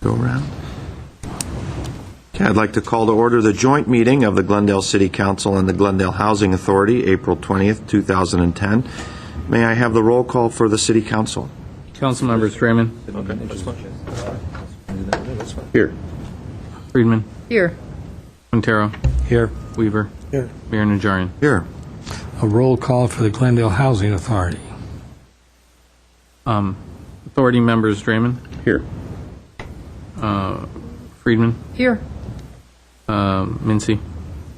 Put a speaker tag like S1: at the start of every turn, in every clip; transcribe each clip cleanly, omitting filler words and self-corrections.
S1: Go around. Okay, I'd like to call to order the joint meeting of the Glendale City Council and the Glendale Housing Authority, April 20th, 2010. May I have the roll call for the City Council?
S2: Council members Draymond.
S1: Here.
S2: Friedman.
S3: Here.
S2: Quintero.
S4: Here.
S2: Weaver.
S4: Here.
S2: Mayor Najarian.
S1: Here.
S4: A roll call for the Glendale Housing Authority.
S2: Authority members Draymond.
S1: Here.
S2: Friedman.
S3: Here.
S2: Mincy.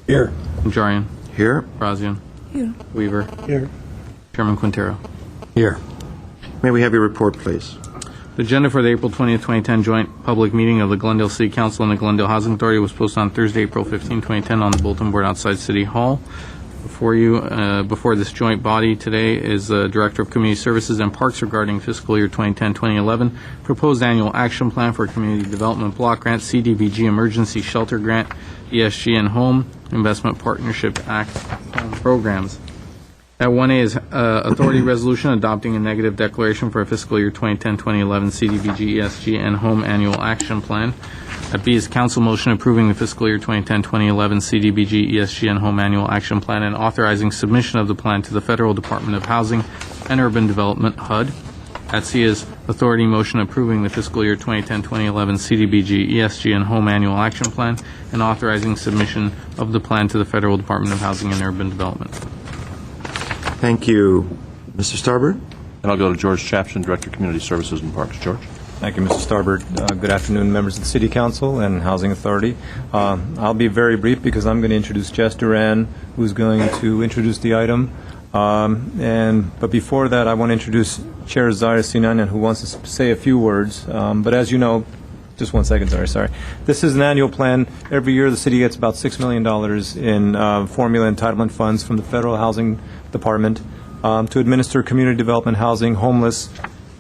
S4: Here.
S2: Najarian.
S1: Here.
S2: Brazian.
S3: Here.
S2: Weaver.
S4: Here.
S2: Chairman Quintero.
S4: Here.
S1: May we have your report, please?
S2: The agenda for the April 20th, 2010 joint public meeting of the Glendale City Council and the Glendale Housing Authority was posted on Thursday, April 15, 2010 on the bulletin board outside City Hall. Before this joint body today is the Director of Community Services and Parks regarding fiscal year 2010-2011, proposed annual action plan for Community Development Block Grant, CDBG Emergency Shelter Grant, ESG and Home Investment Partnership Act programs. At 1A is Authority Resolution adopting a negative declaration for a fiscal year 2010-2011 CDBG, ESG, and Home Annual Action Plan. At B is Council Motion approving the fiscal year 2010-2011 CDBG, ESG, and Home Annual Action Plan and authorizing submission of the plan to the Federal Department of Housing and Urban Development, HUD. At C is Authority Motion approving the fiscal year 2010-2011 CDBG, ESG, and Home Annual Action Plan and authorizing submission of the plan to the Federal Department of Housing and Urban Development.
S1: Thank you. Mr. Starbird?
S5: And I'll go to George Chapson, Director of Community Services and Parks. George.
S6: Thank you, Mr. Starbird. Good afternoon, members of the City Council and Housing Authority. I'll be very brief because I'm going to introduce Jess Duran, who's going to introduce the item. But before that, I want to introduce Chair Zara Sinanian, who wants to say a few words. But as you know, just 1 second, sorry. This is an annual plan. Every year, the city gets about $6 million in formula entitlement funds from the Federal Housing Department to administer community development, housing, homeless,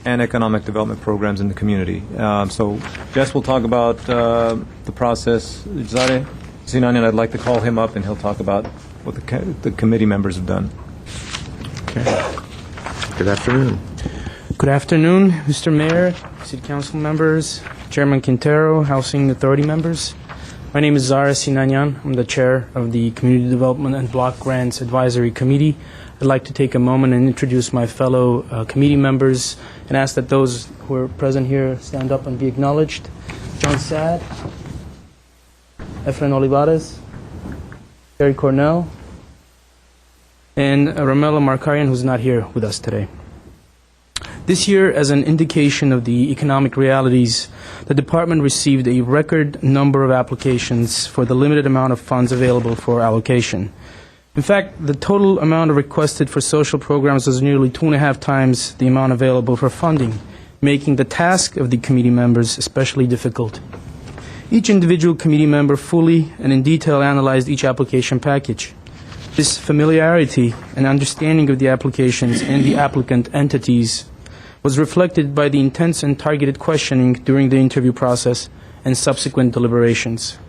S6: and economic development programs in the community. So Jess will talk about the process. Zare Sinanian, I'd like to call him up, and he'll talk about what the committee members have done.
S1: Okay. Good afternoon.
S7: Good afternoon, Mr. Mayor, City Council members, Chairman Quintero, Housing Authority members. My name is Zara Sinanian. I'm the chair of the Community Development and Block Grants Advisory Committee. I'd like to take a moment and introduce my fellow committee members and ask that those who are present here stand up and be acknowledged. John Sad, Efren Olivares, Jerry Cornell, and Ramela Markarian, who's not here with us today. This year, as an indication of the economic realities, the department received a record number of applications for the limited amount of funds available for allocation. In fact, the total amount requested for social programs was nearly 2.5 times the amount available for funding, making the task of the committee members especially difficult. Each individual committee member fully and in detail analyzed each application package. This familiarity and understanding of the applications and the applicant entities was reflected by the intense and targeted questioning during the interview process and subsequent deliberations.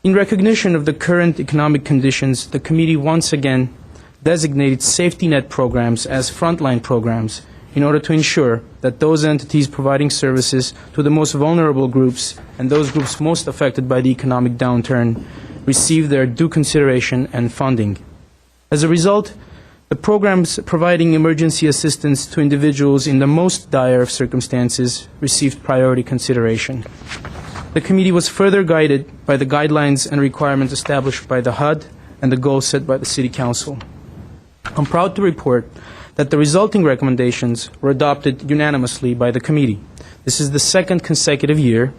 S7: In recognition of the current economic conditions, the committee once again designated safety net programs as frontline programs in order to ensure that those entities providing services to the most vulnerable groups and those groups most affected by the economic downturn receive their due consideration and funding. As a result, the programs providing emergency assistance to individuals in the most dire of circumstances received priority consideration. The committee was further guided by the guidelines and requirements established by the HUD and the goals set by the City Council. I'm proud to report that the resulting recommendations were adopted unanimously by the committee. This is the second consecutive year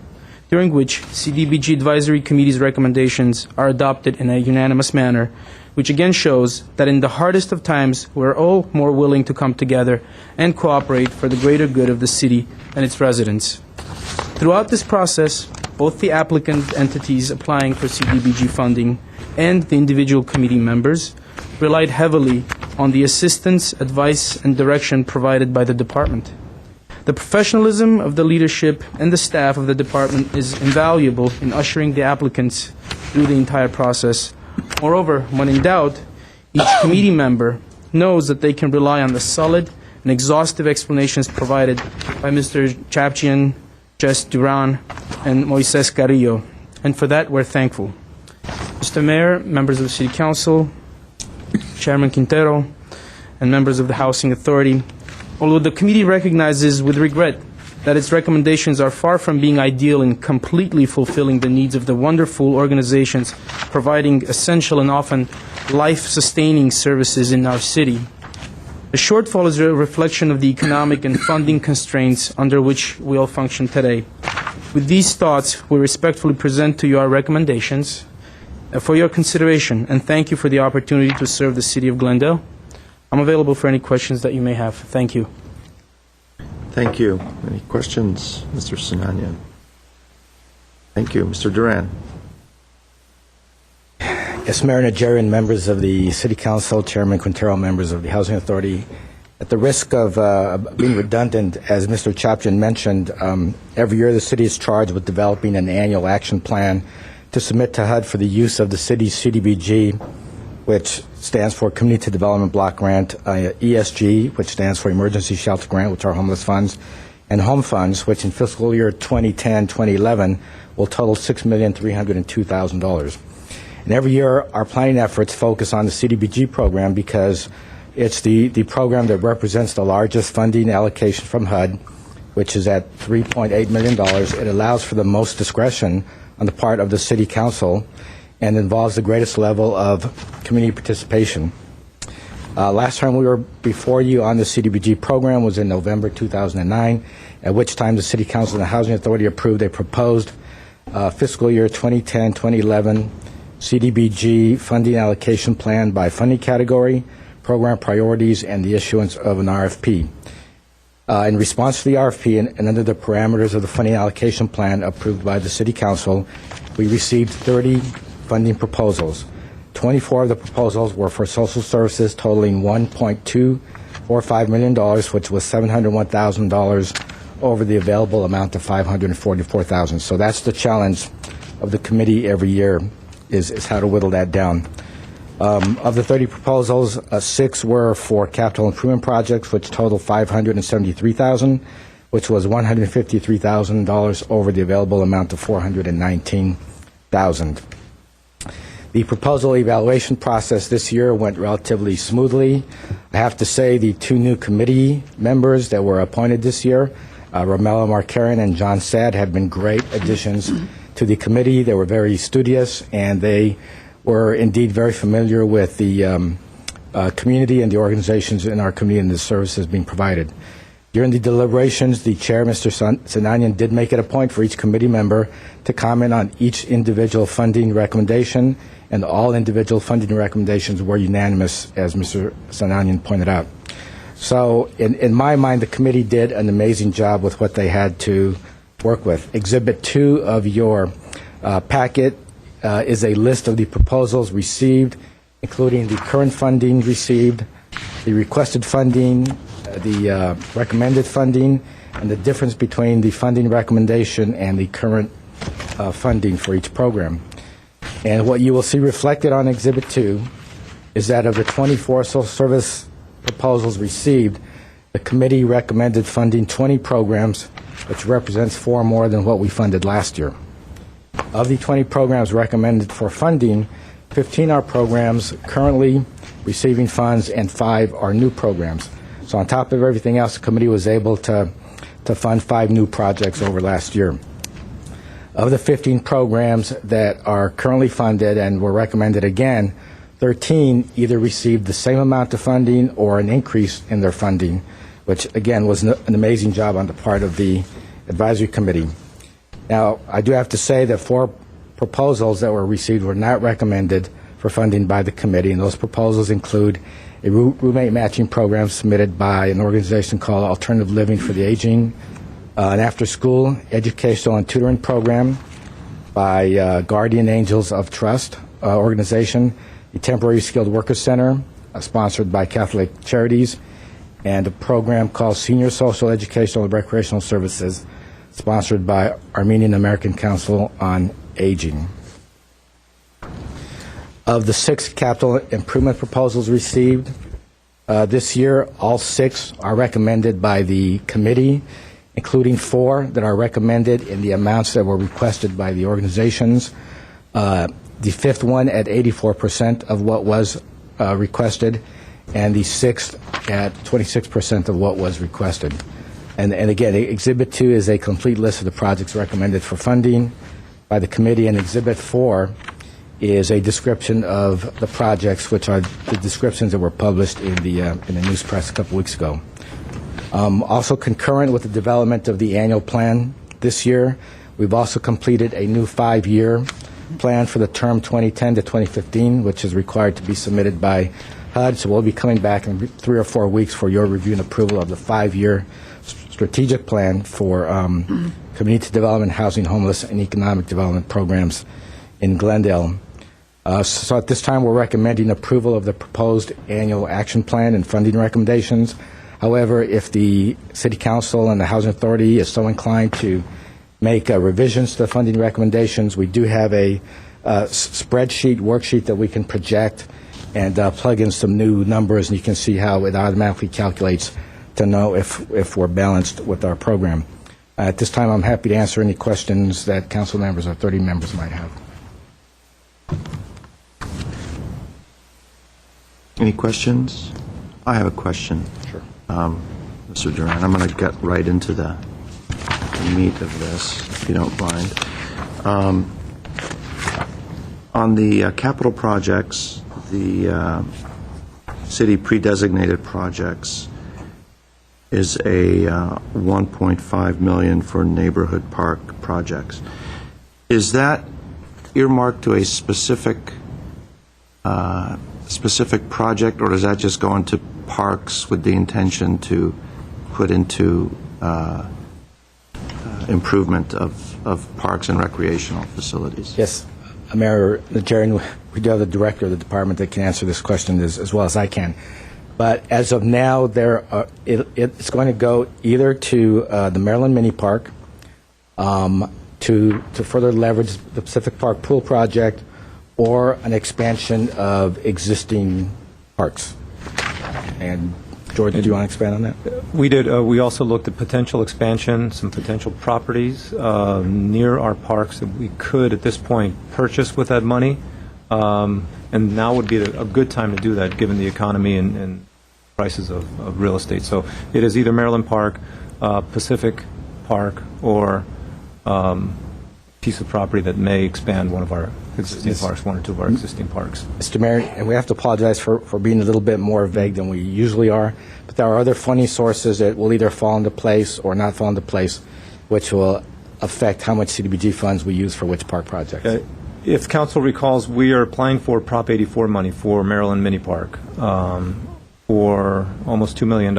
S7: during which CDBG Advisory Committee's recommendations are adopted in a unanimous manner, which again shows that in the hardest of times, we're all more willing to come together and cooperate for the greater good of the city and its residents. Throughout this process, both the applicant entities applying for CDBG funding and the individual committee members relied heavily on the assistance, advice, and direction provided by the department. The professionalism of the leadership and the staff of the department is invaluable in ushering the applicants through the entire process. Moreover, when in doubt, each committee member knows that they can rely on the solid and exhaustive explanations provided by Mr. Chapchian, Jess Duran, and Moises Carrillo, and for that we're thankful. Mr. Mayor, members of the City Council, Chairman Quintero, and members of the Housing Authority, although the committee recognizes with regret that its recommendations are far from being ideal in completely fulfilling the needs of the wonderful organizations providing essential and often life-sustaining services in our city, the shortfall is a reflection of the economic and funding constraints under which we all function today. With these thoughts, we respectfully present to you our recommendations for your consideration, and thank you for the opportunity to serve the City of Glendale. I'm available for any questions that you may have. Thank you.
S1: Thank you. Any questions, Mr. Sinanian? Thank you. Mr. Duran?
S3: Yes, Mayor Najarian, members of the City Council, Chairman Quintero, members of the Housing Authority. At the risk of being redundant, as Mr. Chapchin mentioned, every year the city is charged with developing an annual action plan to submit to HUD for the use of the city's CDBG, which stands for Community Development Block Grant, ESG, which stands for Emergency Shelter Grant, which are homeless funds, and home funds, which in fiscal year 2010-2011 will total $6,302,000. And every year, our planning efforts focus on the CDBG program because it's the program that represents the largest funding allocation from HUD, which is at $3.8 million. It allows for the most discretion on the part of the City Council and involves the greatest level of community participation. Last time we were before you on the CDBG program was in November 2009, at which time the City Council and the Housing Authority approved a proposed fiscal year 2010-2011 CDBG funding allocation plan by funding category, program priorities, and the issuance of an RFP. In response to the RFP and under the parameters of the funding allocation plan approved by the City Council, we received 30 funding proposals. 24 of the proposals were for social services totaling $1.245 million, which was $701,000 over the available amount of $544,000. So that's the challenge of the committee every year, is how to whittle that down. Of the 30 proposals, 6 were for capital improvement projects, which totaled $573,000, which was $153,000 over the available amount of $419,000. The proposal evaluation process this year went relatively smoothly. I have to say the 2 new committee members that were appointed this year, Romello Markarian and John Sad, have been great additions to the committee. They were very studious, and they were indeed very familiar with the community and the organizations in our community and the services being provided. During the deliberations, the chair, Mr. Sinanian, did make it a point for each committee member to comment on each individual funding recommendation, and all individual funding recommendations were unanimous, as Mr. Sinanian pointed out. So in my mind, the committee did an amazing job with what they had to work with. Exhibit 2 of your packet is a list of the proposals received, including the current funding received, the requested funding, the recommended funding, and the difference between the funding recommendation and the current funding for each program. And what you will see reflected on Exhibit 2 is that of the 24 social service proposals received, the committee recommended funding 20 programs, which represents 4 more than what we funded last year. Of the 20 programs recommended for funding, 15 are programs currently receiving funds and 5 are new programs. So on top of everything else, the committee was able to fund 5 new projects over last year. Of the 15 programs that are currently funded and were recommended again, 13 either received the same amount of funding or an increase in their funding, which again was an amazing job on the part of the advisory committee. Now, I do have to say that 4 proposals that were received were not recommended for funding by the committee, and those proposals include a roommate matching program submitted by an organization called Alternative Living for the Aging, an after-school educational and tutoring program by Guardian Angels of Trust organization, a temporary skilled worker center sponsored by Catholic Charities, and a program called Senior Social Educational and Recreational Services sponsored by Armenian American Council on Aging. Of the 6 capital improvement proposals received this year, all 6 are recommended by the committee, including 4 that are recommended in the amounts that were requested by the organizations. The 5th one at 84% of what was requested, and the 6th at 26% of what was requested. And again, Exhibit 2 is a complete list of the projects recommended for funding by the committee, and Exhibit 4 is a description of the projects, which are the descriptions that were published in the news press a couple weeks ago. Also concurrent with the development of the annual plan this year, we've also completed a new 5-year plan for the term 2010 to 2015, which is required to be submitted by HUD. So we'll be coming back in 3 or 4 weeks for your review and approval of the 5-year strategic plan for community development, housing, homeless, and economic development programs in Glendale. So at this time, we're recommending approval of the proposed annual action plan and funding recommendations. However, if the City Council and the Housing Authority is so inclined to make revisions to the funding recommendations, we do have a spreadsheet, worksheet that we can project and plug in some new numbers, and you can see how it automatically calculates to know if we're balanced with our program. At this time, I'm happy to answer any questions that council members or 30 members might have.
S1: Any questions? I have a question.
S3: Sure.
S1: Mr. Duran, I'm going to get right into the meat of this, if you don't mind. On the capital projects, the city pre-designated projects is a $1.5 million for neighborhood park projects. Is that earmarked to a specific project, or does that just go into parks with the intention to put into improvement of parks and recreational facilities?
S3: Yes, Mayor Najarian, we do have the director of the department that can answer this question as well as I can. But as of now, it's going to go either to the Maryland Mini Park to further leverage the Pacific Park Pool Project, or an expansion of existing parks. And George, do you want to expand on that?
S6: We did. We also looked at potential expansion, some potential properties near our parks that we could, at this point, purchase with that money. And now would be a good time to do that, given the economy and prices of real estate. So it is either Maryland Park, Pacific Park, or piece of property that may expand one of our existing parks, 1 or 2 of our existing parks.
S3: Mr. Mayor, and we have to apologize for being a little bit more vague than we usually are, but there are other funding sources that will either fall into place or not fall into place, which will affect how much CDBG funds we use for which park projects.
S6: If council recalls, we are applying for Prop 84 money for Maryland Mini Park for almost $2 million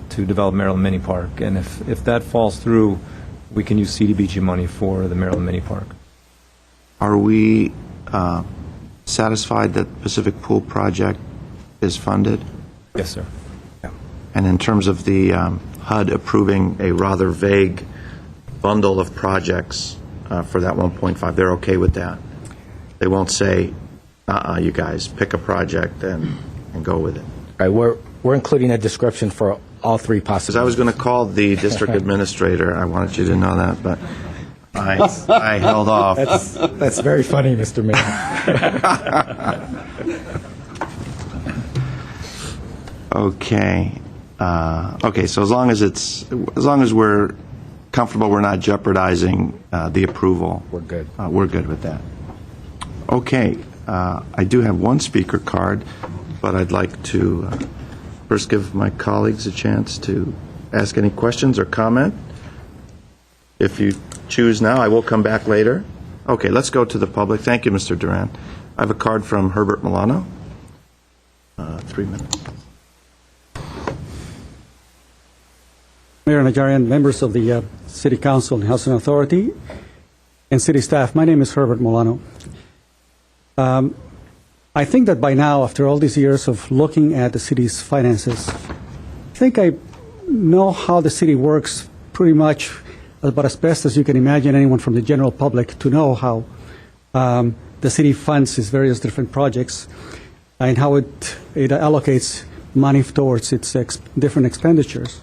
S6: to develop Maryland Mini Park. And if that falls through, we can use CDBG money for the Maryland Mini Park.
S1: Are we satisfied that Pacific Pool Project is funded?
S6: Yes, sir.
S1: And in terms of the HUD approving a rather vague bundle of projects for that 1.5, they're okay with that? They won't say, you guys, pick a project and go with it.
S3: Right, we're including a description for all 3
S1: Because
S3: possibilities.
S1: I was going to call the district administrator. I wanted you to know that, but I held off.
S3: That's very funny, Mr. Mayor.
S1: Okay. Okay, so as long as we're comfortable, we're not jeopardizing the approval.
S3: We're good.
S1: We're good with that. Okay. I do have one speaker card, but I'd like to first give my colleagues a chance to ask any questions or comment. If you choose now, I will come back later. Okay, let's go to the public. Thank you, Mr. Duran. I have a card from Herbert Milano. 3 minutes.
S8: Mayor Najarian, members of the City Council and Housing Authority, and city staff, my name is Herbert Milano. I think that by now, after all these years of looking at the city's finances, I think I know how the city works pretty much about as best as you can imagine anyone from the general public to know how the city funds its various different projects and how it allocates money towards its different expenditures.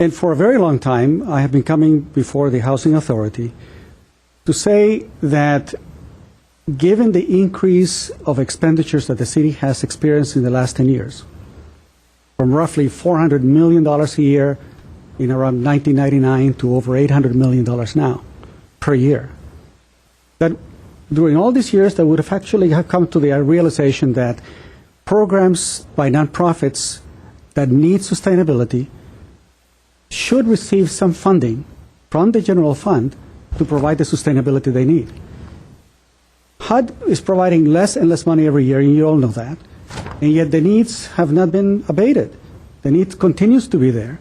S8: And for a very long time, I have been coming before the Housing Authority to say that given the increase of expenditures that the city has experienced in the last 10 years, from roughly $400 million a year in around 1999 to over $800 million now per year, that during all these years that would have actually have come to the realization that programs by nonprofits that need sustainability should receive some funding from the general fund to provide the sustainability they need. HUD is providing less and less money every year, and you all know that, and yet the needs have not been abated. The need continues to be there,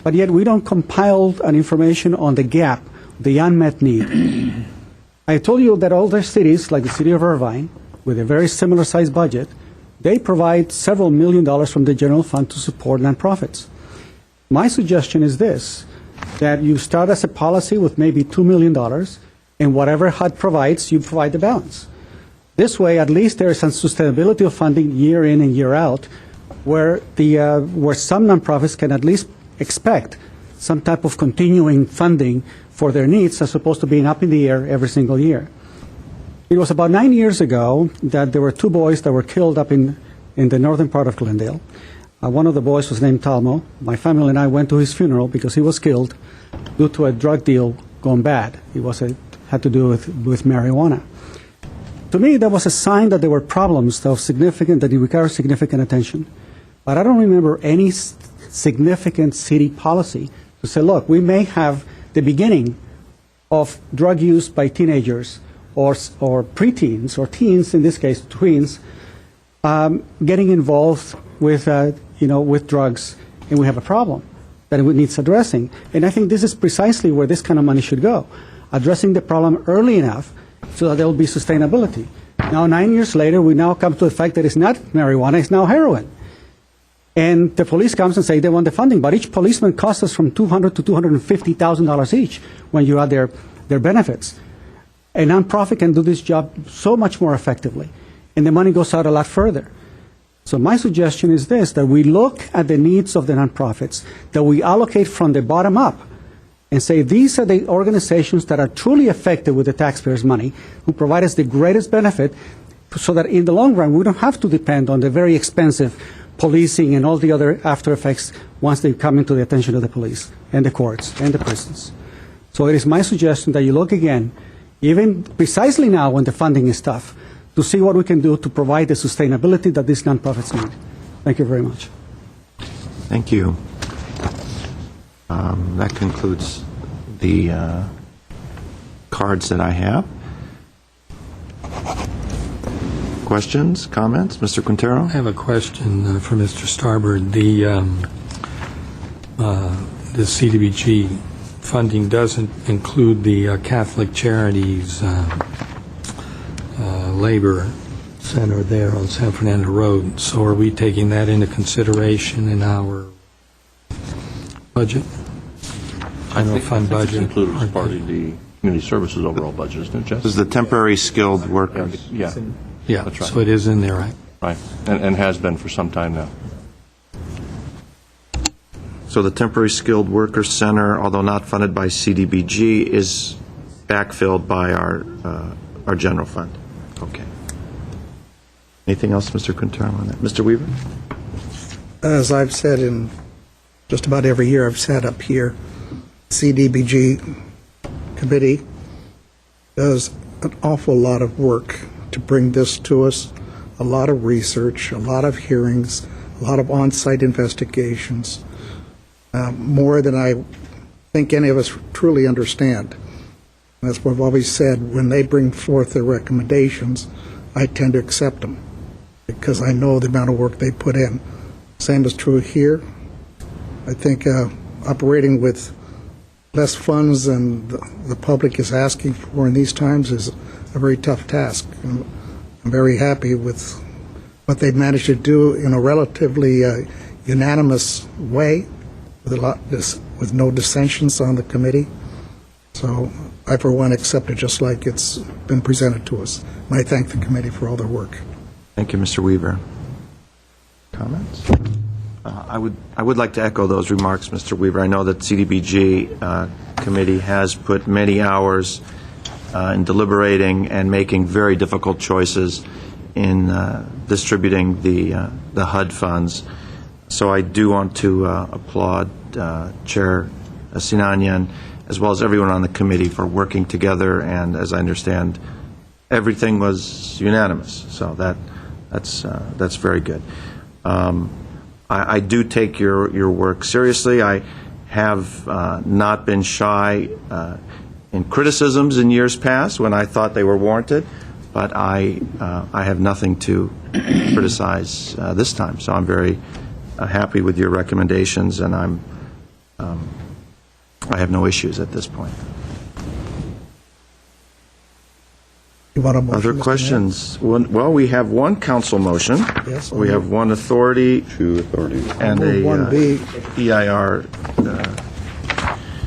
S8: but yet we don't compile an information on the gap, the unmet need. I told you that other cities, like the city of Irvine, with a very similar size budget, they provide several $1 million from the general fund to support nonprofits. My suggestion is this, that you start as a policy with maybe $2 million, and whatever HUD provides, you provide the balance. This way, at least there is some sustainability of funding year in and year out, where some nonprofits can at least expect some type of continuing funding for their needs as opposed to being up in the air every single year. It was about 9 years ago that there were 2 boys that were killed up in the northern part of Glendale. One of the boys was named Talmo. My family and I went to his funeral because he was killed due to a drug deal gone bad. It had to do with marijuana. To me, that was a sign that there were problems that required significant attention. But I don't remember any significant city policy to say, look, we may have the beginning of drug use by teenagers or preteens, or teens, in this case, tweens, getting involved with drugs, and we have a problem that it needs addressing. And I think this is precisely where this kind of money should go, addressing the problem early enough so that there will be sustainability. Now, 9 years later, we now come to the fact that it's not marijuana, it's now heroin. And the police comes and say they want the funding, but each policeman costs us from $200,000 to $250,000 each when you add their benefits. A nonprofit can do this job so much more effectively, and the money goes out a lot further. So my suggestion is this, that we look at the needs of the nonprofits, that we allocate from the bottom up, and say these are the organizations that are truly effective with the taxpayers' money, who provide us the greatest benefit, so that in the long run we don't have to depend on the very expensive policing and all the other after effects once they come into the attention of the police and the courts and the prisons. So it is my suggestion that you look again, even precisely now when the funding is tough, to see what we can do to provide the sustainability that these nonprofits need. Thank you very much.
S1: Thank you. That concludes the cards that I have. Questions, comments? Mr. Quintero?
S4: I have a question for Mr. Starbird. The CDBG funding doesn't include the Catholic Charities labor center there on San Fernando Road. So are we taking that into consideration in our budget?
S5: I think
S4: fund budget.
S5: it's included as part of the community services overall budget, isn't it, Jess?
S1: This is the temporary skilled workers.
S5: Yeah,
S4: Yeah,
S5: That's right.
S4: so it is in there, right?
S5: right, and has been for some time now.
S1: So the temporary skilled worker center, although not funded by CDBG, is backfilled by our general fund. Okay. Anything else, Mr. Quintero, on that? Mr. Weaver?
S9: As I've said in just about every year I've sat up here, CDBG committee does an awful lot of work to bring this to us, a lot of research, a lot of hearings, a lot of on-site investigations, more than I think any of us truly understand. That's what I've always said. When they bring forth their recommendations, I tend to accept them because I know the amount of work they put in. Same is true here. I think operating with less funds than the public is asking for in these times is a very tough task. And I'm very happy with what they've managed to do in a relatively unanimous way, with no dissensions on the committee. So I, for one, accept it just like it's been presented to us. And I thank the committee for all their work.
S1: Thank you, Mr. Weaver. Comments? I would like to echo those remarks, Mr. Weaver. I know that CDBG committee has put many hours in deliberating and making very difficult choices in distributing the HUD funds. So I do want to applaud Chair Sinanian, as well as everyone on the committee, for working together, and as I understand, everything was unanimous. So that's very good. I do take your work seriously. I have not been shy in criticisms in years past when I thought they were warranted, but I have nothing to criticize this time. So I'm very happy with your recommendations, and I have no issues at this point.
S9: You want a motion,
S1: Other
S9: Mr. Mayor?
S1: questions? Well, we have one council motion.
S9: Yes.
S1: We have one authority.
S10: Two authorities.
S1: And
S9: Move
S1: a
S9: 1B.
S1: EIR.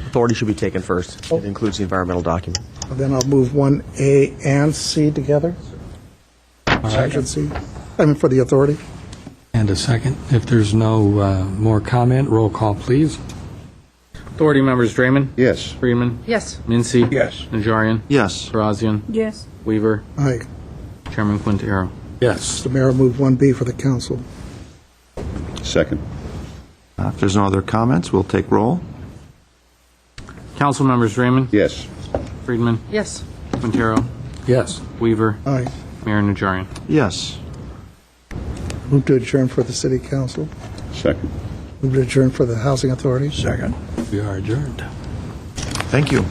S10: Authority should be taken first. It includes the environmental document.
S9: Then I'll move 1A and C together. Section C. I mean, for the authority.
S4: And a second. If there's no more comment, roll call, please.
S2: Authority members Draymond.
S10: Yes.
S2: Friedman.
S11: Yes.
S2: Mincy.
S10: Yes.
S2: Najarian.
S1: Yes.
S2: Barazian.
S11: Yes.
S2: Weaver.
S9: Aye.
S2: Chairman Quintero.
S4: Yes.
S9: Mr. Mayor, I'll move 1B for the council.
S10: Second.
S1: If there's no other comments, we'll take roll.
S2: Council members Draymond.
S10: Yes.
S2: Friedman.
S11: Yes.
S2: Quintero.
S4: Yes.
S2: Weaver.
S9: Aye.
S2: Mayor Najarian.
S1: Yes.
S9: Move to adjourn for the city council.
S10: Second.
S9: Move to adjourn for the housing authority.
S10: Second.
S4: We are adjourned.
S1: Thank you.